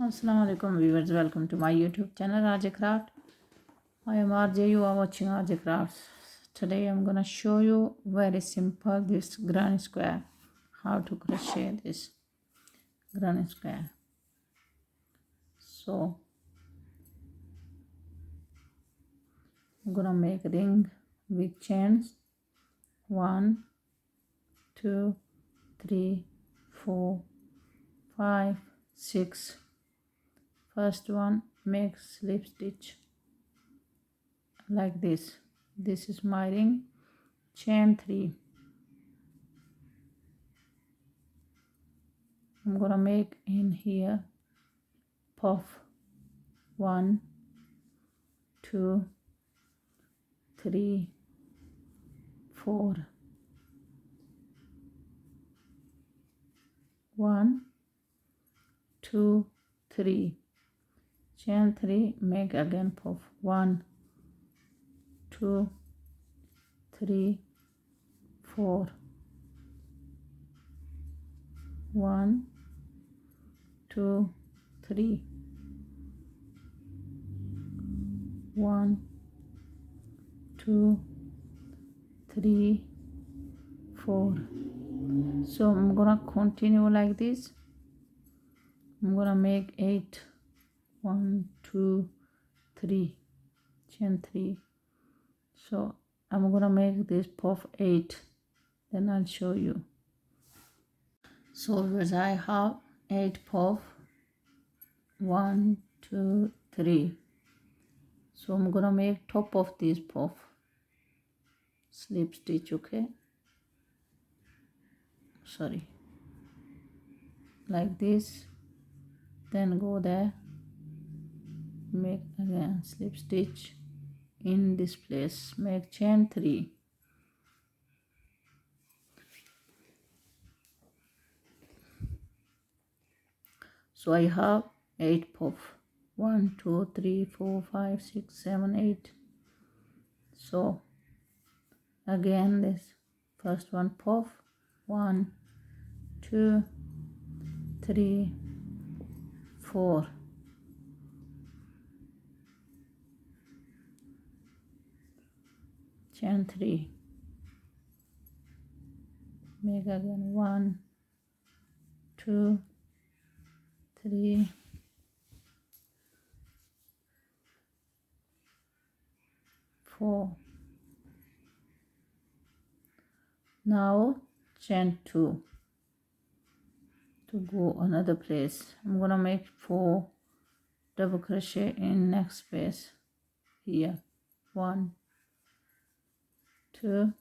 Assalamu alaikum viewers, welcome to my YouTube channel RJ Craft. I am RJ, you are watching RJ Crafts. Today I'm gonna show you very simple this granny square, how to crochet this granny square. So I'm gonna make a ring with chains 1, 2, 3, 4, 5, 6. First one, make slip stitch like this. This is my ring, chain 3. I'm gonna make in here puff 1, 2, 3, 4. 1, 2, 3. Chain 3, make again puff 1, 2, 3, 4. 1, 2, 3. 1, 2, 3, 4. So I'm gonna continue like this. I'm gonna make 8. 1, 2, 3. Chain 3. So I'm gonna make this puff 8. Then I'll show you. So as I have 8 puff. 1, 2, 3. So I'm gonna make top of this puff slip stitch, okay, sorry, like this, then go there, make again slip stitch in this place, make chain 3. So I have 8 puff, 1, 2, 3, 4, 5, 6, 7, 8. So again this first one puff, 1, 2, 3, 4. Chain 3. Make again 1, 2, 3, 4. Now chain 2 to go another place. I'm gonna make 4 double crochet in next space here. 1, 2,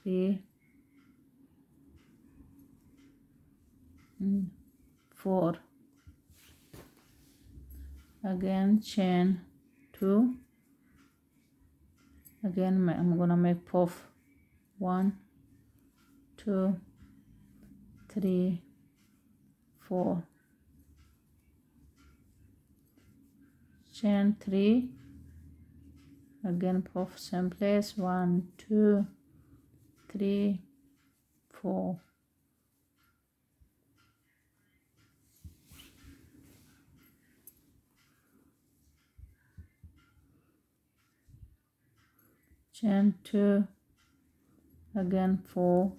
3, and 4. Again chain 2. Again I'm gonna make puff 1, 2, 3, 4. Chain 3. Again puff same place, 1, 2, 3, 4. Chain 2. Again 4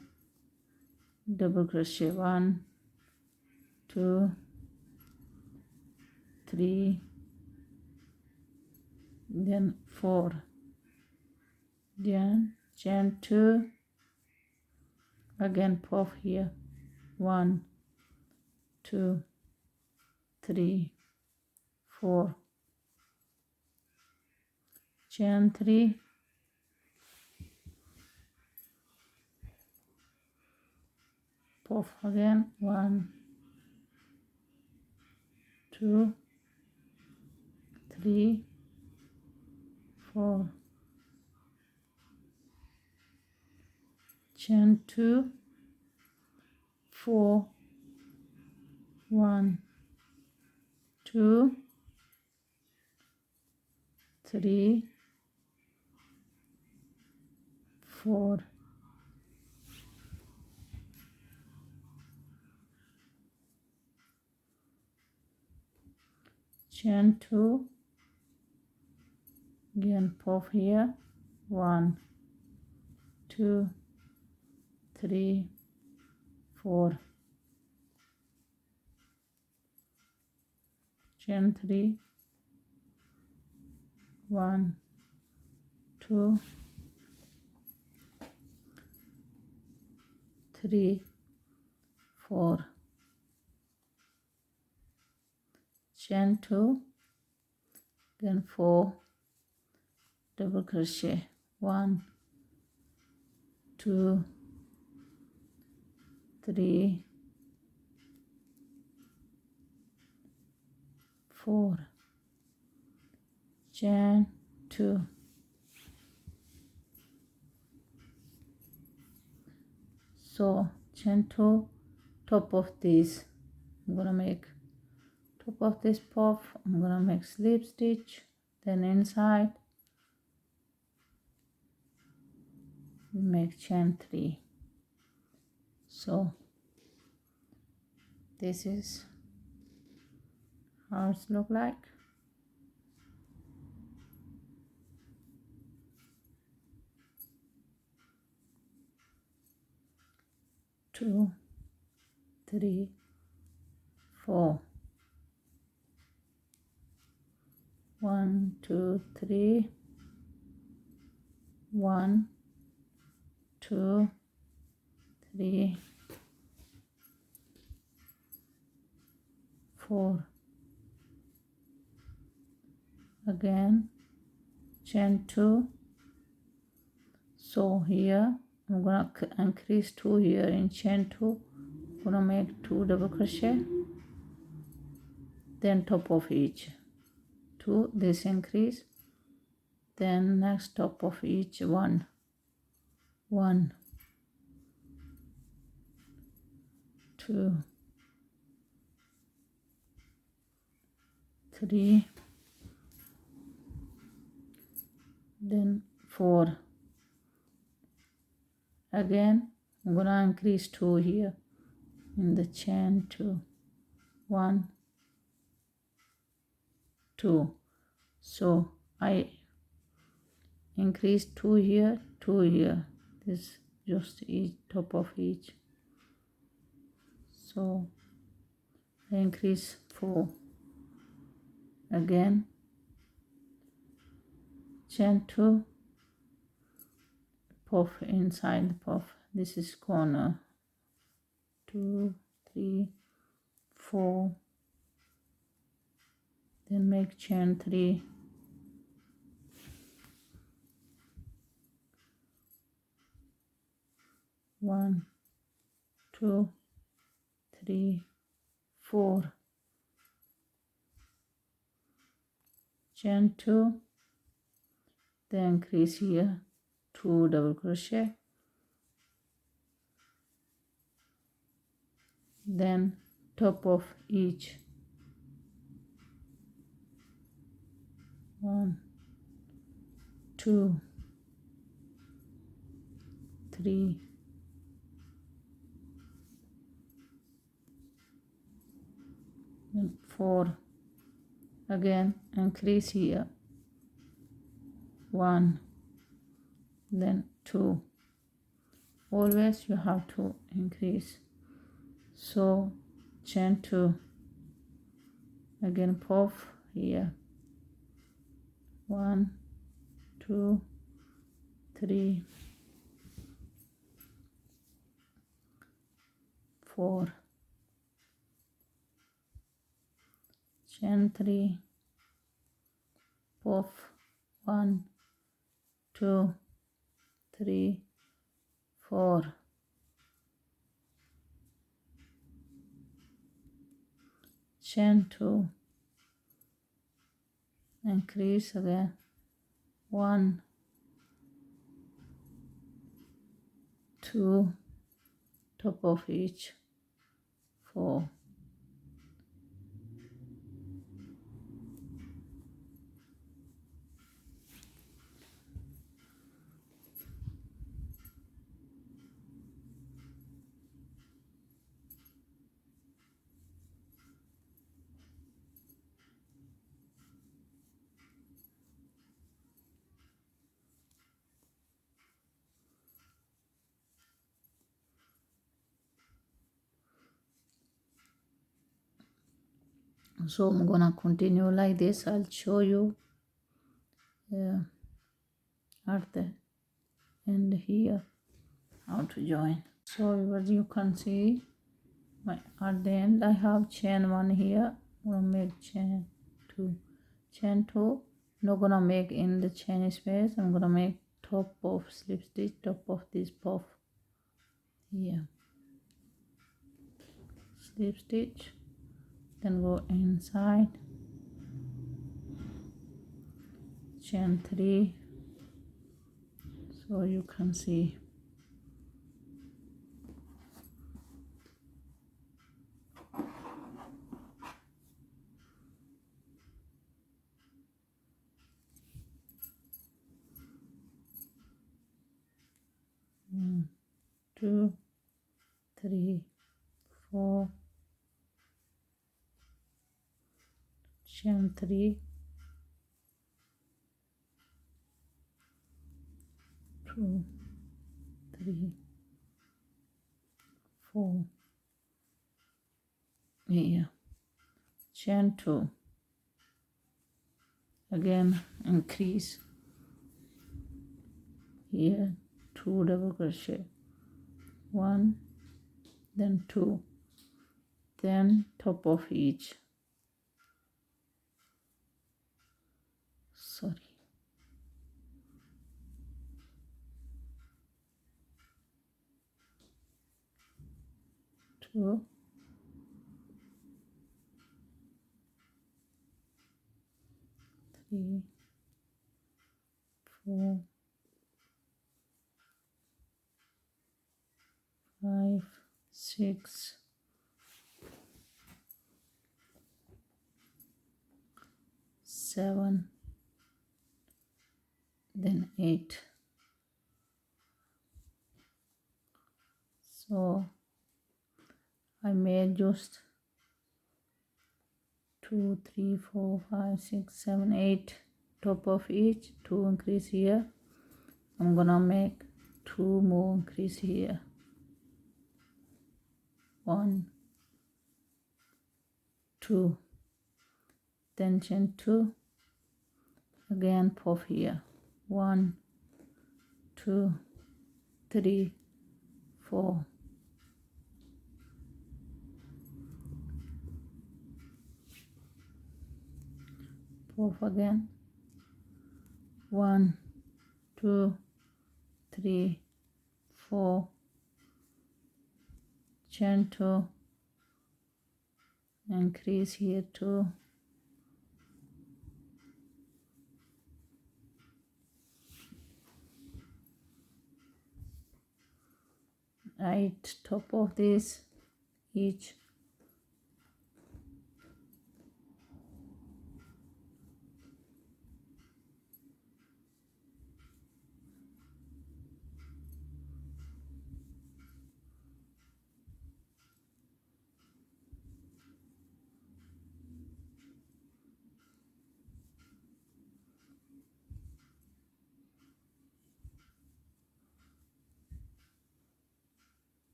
double crochet, 1, 2, 3, then 4. Then chain 2. Again puff here, 1, 2, 3, 4. Chain 3. Puff again, 1, 2, 3, 4. Chain 2, 4, 1, 2, 3, 4. chain 2, again puff here, 1 2 3 4, chain 3, 1 2 3 4, chain 2, then 4 double crochet, 1 2 3 4, chain 2, so chain 2, top of this I'm gonna make top of this puff, I'm gonna make slip stitch, then inside make chain 3. So this is how it look like. Two, 3 4, 1 2 3, 1 2 3 4, again chain 2. So here I'm gonna increase 2 here in chain 2, gonna make 2 double crochet, then top of each 2, this increase, then next top of each 1 1 2 3, then 4, again I'm gonna increase 2 here in the chain 2, 1 2, so I increase 2 here, 2 here, this just each top of each, so I increase 4, again chain 2, puff inside the puff, this is corner 2 3 4, then make chain 3, 1 2 3 4, chain 2, then increase here 2 double crochet, then top of each 1 2 3 and 4, again increase here 1, then 2, always you have to increase, so chain 2, again puff here 1 2 3 4, chain 3, puff 1 2 3 4, chain 2, increase again 1 2, top of each 4, So I'm gonna continue like this. I'll show you at the end here how to join. So as you can see, at the end I have chain 1 here. I'm gonna make chain 2, chain 2. Not gonna make in the chain space. I'm gonna make top of slip stitch, top of this puff here, slip stitch, then go inside, chain 3, so you can see. One, 2, 3, 4, chain 3, 2, 3, 4, here, chain 2, again increase here, 2 double crochet, 1, then 2, then top of each, sorry, 2, 3, 4, 5, 6, 7, then 8. So I made just 2, 3, 4, 5, 6, 7, 8 top of each, 2 increase here. I'm gonna make 2 more increase here, 1, 2, then chain 2, again puff here, 1, 2, 3, 4, puff again, 1, 2, 3, 4, chain 2, increase here 2, 8 top of this each,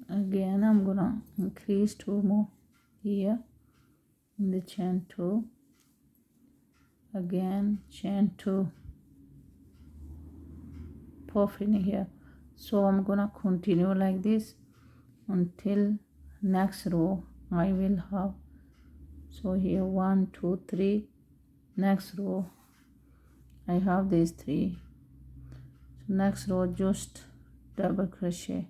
again I'm gonna increase 2 more here in the chain 2, again chain 2, puff in here. So I'm gonna continue like this until next row I will have. So here 1, 2, 3, next row I have these 3. So next row just double crochet.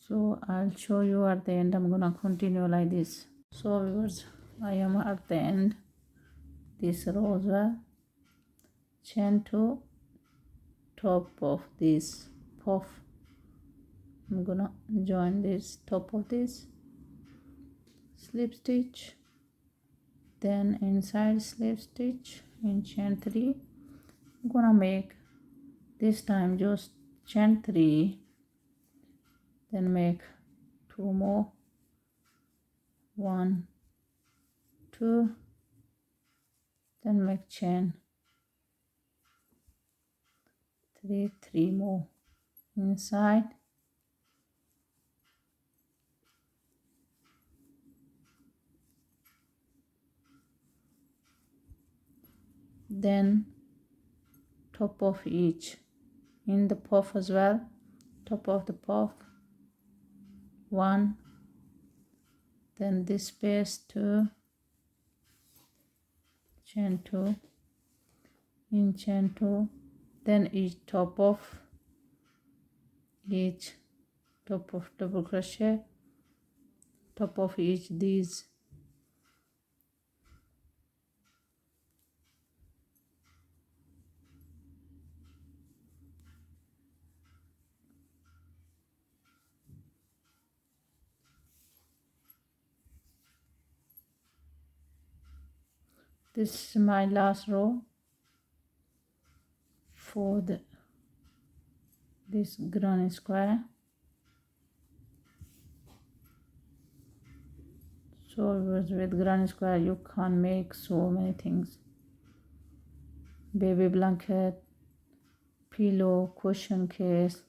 So I'll show you at the end. I'm gonna continue like this. So viewers, I am at the end. This row as well, chain 2, top of this puff. I'm gonna join this top of this, slip stitch, then inside slip stitch in chain 3. I'm gonna make this time just chain 3, then make 2 more, 1, 2, then make chain 3, 3 more inside, then top of each, in the puff as well, top of the puff, 1, then this space 2, chain 2, in chain 2, then each top of each, top of double crochet, top of each these, this is my last row for this granny square. So with granny square you can make so many things: baby blanket, pillow, cushion case,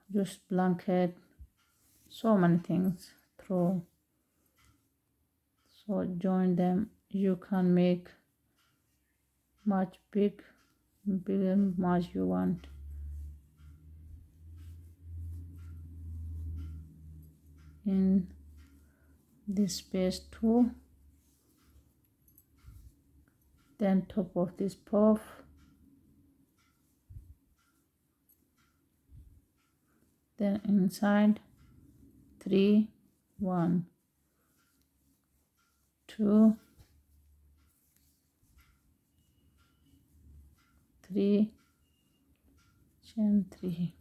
just blanket, so many things through. So join them, you can make much big much you want. In this space too, then top of this puff, then inside 3, 1, 2, 3, chain 3,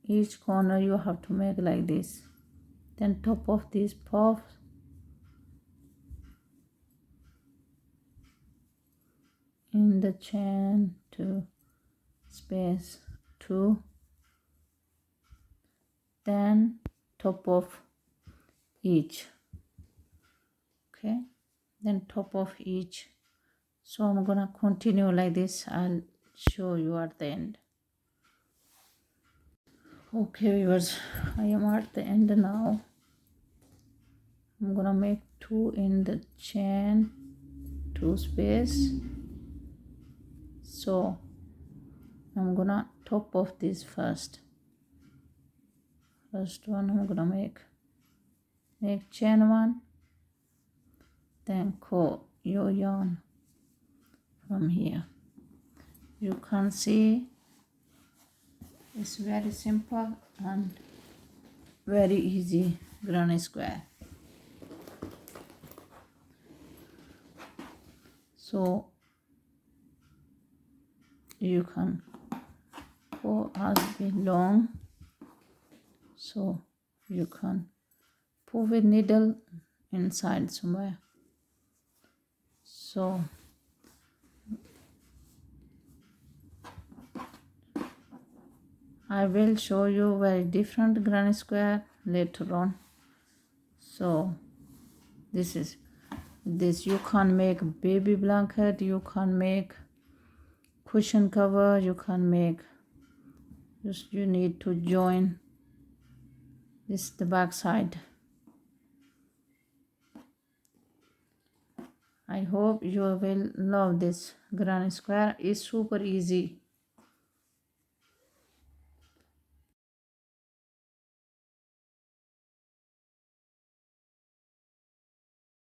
each corner you have to make like this, then top of this puff, in the chain 2, space 2, then top of each, okay, then top of each. So I'm gonna continue like this, I'll show you at the end. Okay viewers, I am at the end now. I'm gonna make 2 in the chain 2 space. So I'm gonna top of this first one. I'm gonna make chain 1, then co your yarn from here. You can see it's very simple and very easy granny square. So you can go as bit long, so you can put with needle inside somewhere. So I will show you very different granny square later on. So this is you can make baby blanket, you can make cushion cover, you can make, just you need to join this the back side. I hope you will love this granny square. It's super easy.